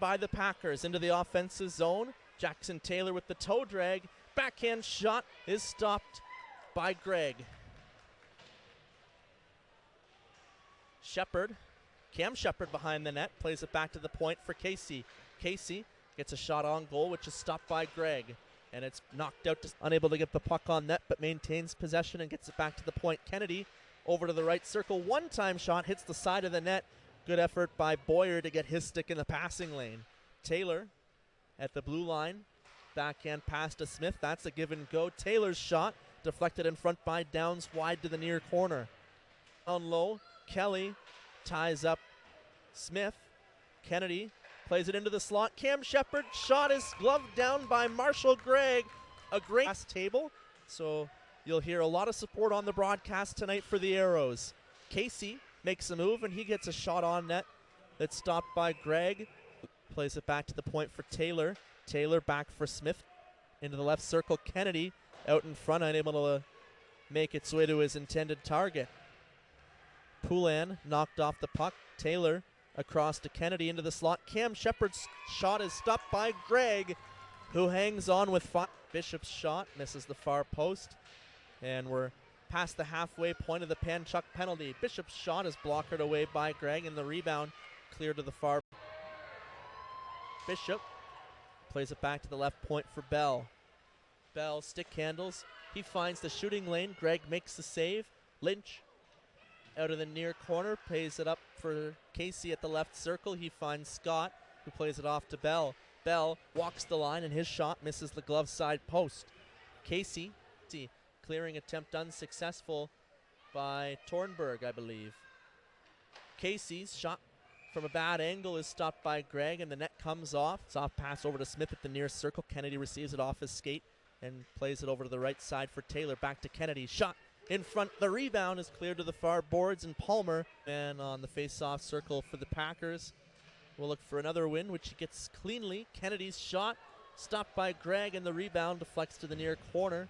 by the Packers into the offensive zone. Jackson Taylor with the toe drag. Backhand shot is stopped by Greg. Shepard, Cam Shepard behind the net, plays it back to the point for Casey. Casey gets a shot on goal, which is stopped by Greg. And it's knocked out, unable to get the puck on net, but maintains possession and gets it back to the point. Kennedy over to the right circle. One-time shot hits the side of the net. Good effort by Boyer to get his stick in the passing lane. Taylor at the blue line. Backhand pass to Smith. That's a give and go. Taylor's shot deflected in front by Downs, wide to the near corner. Down low, Kelly ties up Smith. Kennedy plays it into the slot. Cam Shepard shot is gloved down by Marshall Gregg. A great pass table. So you'll hear a lot of support on the broadcast tonight for the Aeros. Casey makes a move and he gets a shot on net that's stopped by Gregg. Plays it back to the point for Taylor. Taylor back for Smith into the left circle. Kennedy out in front, unable to make its way to his intended target. Poulin knocked off the puck. Taylor across to Kennedy into the slot. Cam Shepard's shot is stopped by Gregg, who hangs on with Bishop's shot, misses the far post, and we're past the halfway point of the Panchuk penalty. Bishop's shot is blocked away by Gregg, and the rebound clear to the far. Bishop plays it back to the left point for Bell. Bell stick handles. He finds the shooting lane. Gregg makes the save. Lynch out of the near corner, plays it up for Casey at the left circle. He finds Scott, who plays it off to Bell. Bell walks the line, and his shot misses the glove side post. Casey, clearing attempt unsuccessful by Tornberg, I believe. Casey's shot from a bad angle is stopped by Gregg, and the net comes off. Soft pass over to Smith at the near circle. Kennedy receives it off his skate and plays it over to the right side for Taylor. Back to Kennedy. Shot in front. The rebound is cleared to the far boards, and Palmer, and on the face-off circle for the Packers, will look for another win, which he gets cleanly. Kennedy's shot stopped by Gregg, and the rebound deflects to the near corner.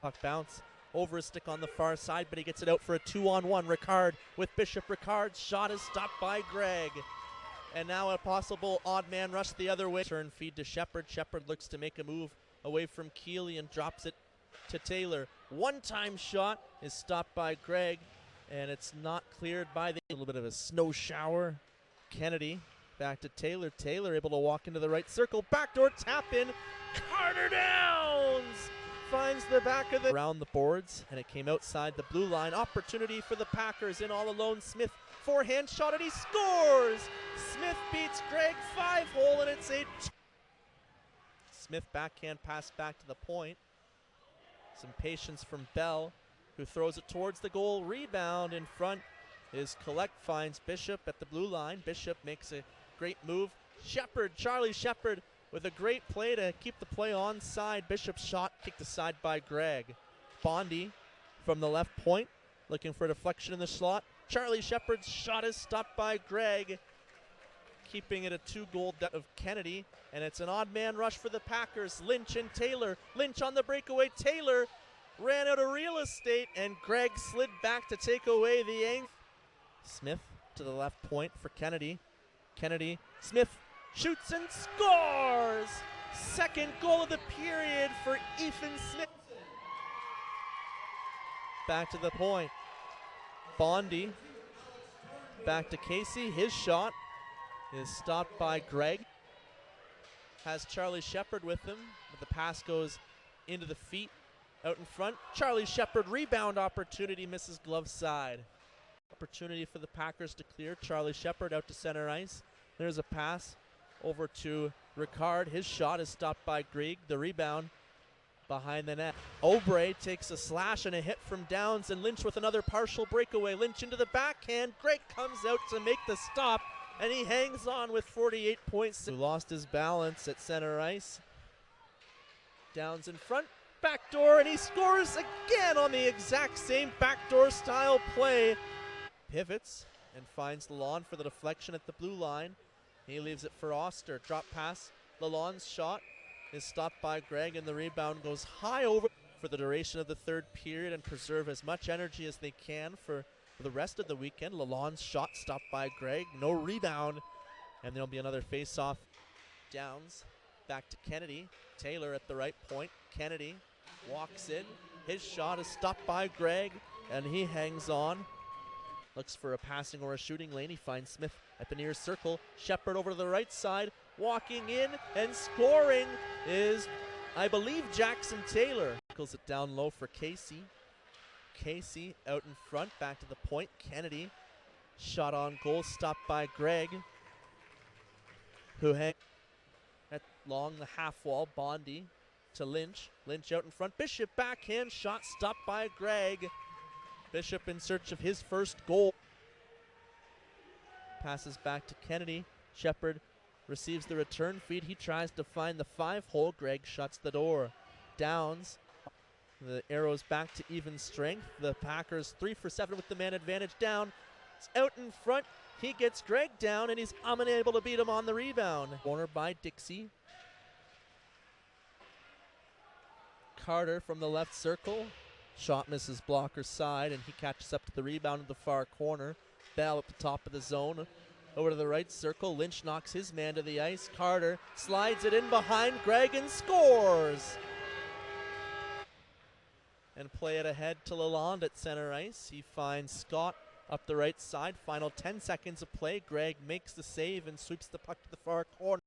Puck bounce over his stick on the far side, but he gets it out for a 2-on-1. Ricard with Bishop. Ricard's shot is stopped by Gregg. And now a possible odd man rush the other way. Turn feed to Shepard. Shepard looks to make a move away from Keeley and drops it to Taylor. One-time shot is stopped by Gregg, and it's not cleared by a little bit of a snow shower. Kennedy back to Taylor. Taylor able to walk into the right circle. Backdoor tap in. Carter Downs finds the back of the around the boards, and it came outside the blue line. Opportunity for the Packers in all alone. Smith forehand shot, and he scores. Smith beats Gregg 5-hole, and it's a Smith backhand pass back to the point. Some patience from Bell, who throws it towards the goal. Rebound in front is Collect, finds Bishop at the blue line. Bishop makes a great move. Shepard, Charlie Shepard, with a great play to keep the play onside. Bishop's shot kicked aside by Gregg. Bondy from the left point, looking for a deflection in the slot. Charlie Shepard's shot is stopped by Gregg, keeping it a 2-goal debt of Kennedy, and it's an odd man rush for the Packers. Lynch and Taylor. Lynch on the breakaway. Taylor ran out of real estate, and Gregg slid back to take away the angle. Smith to the left point for Kennedy. Kennedy, Smith shoots and scores! Second goal of the period for Ethan Smith. Back to the point. Bondy back to Casey. His shot is stopped by Gregg. Has Charlie Shepard with him, but the pass goes into the feet out in front. Charlie Shepard rebound opportunity, misses glove side. Opportunity for the Packers to clear. Charlie Shepard out to center ice. There's a pass over to Ricard. His shot is stopped by Gregg. The rebound behind the net. Obrey takes a slash and a hit from Downs, and Lynch with another partial breakaway. Lynch into the backhand. Gregg comes out to make the stop, and he hangs on with 48 points. Who lost his balance at center ice. Downs in front. Backdoor, and he scores again on the exact same backdoor style play. Pivots and finds Lalonde for the deflection at the blue line. He leaves it for Oster. Drop pass. Lalonde's shot is stopped by Gregg, and the rebound goes high over for the duration of the third period and preserve as much energy as they can for the rest of the weekend. Lalonde's shot stopped by Gregg. No rebound, and there'll be another face-off Downs back to Kennedy. Taylor at the right point. Kennedy walks in. His shot is stopped by Gregg, and he hangs on. Looks for a passing or a shooting lane. He finds Smith at the near circle. Shepard over to the right side. Walking in and scoring is, I believe, Jackson Taylor. Tickles it down low for Casey. Casey out in front, back to the point. Kennedy, shot on goal, stopped by Gregg, who hangs at along the half wall. Bondi to Lynch. Lynch out in front. Bishop backhand shot, stopped by Gregg. Bishop in search of his first goal. Passes back to Kennedy. Shepard receives the return feed. He tries to find the 5-hole. Gregg shuts the door. Downs. The Aeros back to even strength. The Packers 3 for 7 with the man advantage. Down. It's out in front. He gets Gregg down, and he's unable to beat him on the rebound. Corner by Dixie. Carter from the left circle. Shot misses blocker's side, and he catches up to the rebound in the far corner. Bell at the top of the zone. Over to the right circle. Lynch knocks his man to the ice. Carter slides it in behind Gregg and scores. And play it ahead to Lalonde at center ice. He finds Scott up the right side. Final 10 seconds of play. Gregg makes the save and sweeps the puck to the far corner.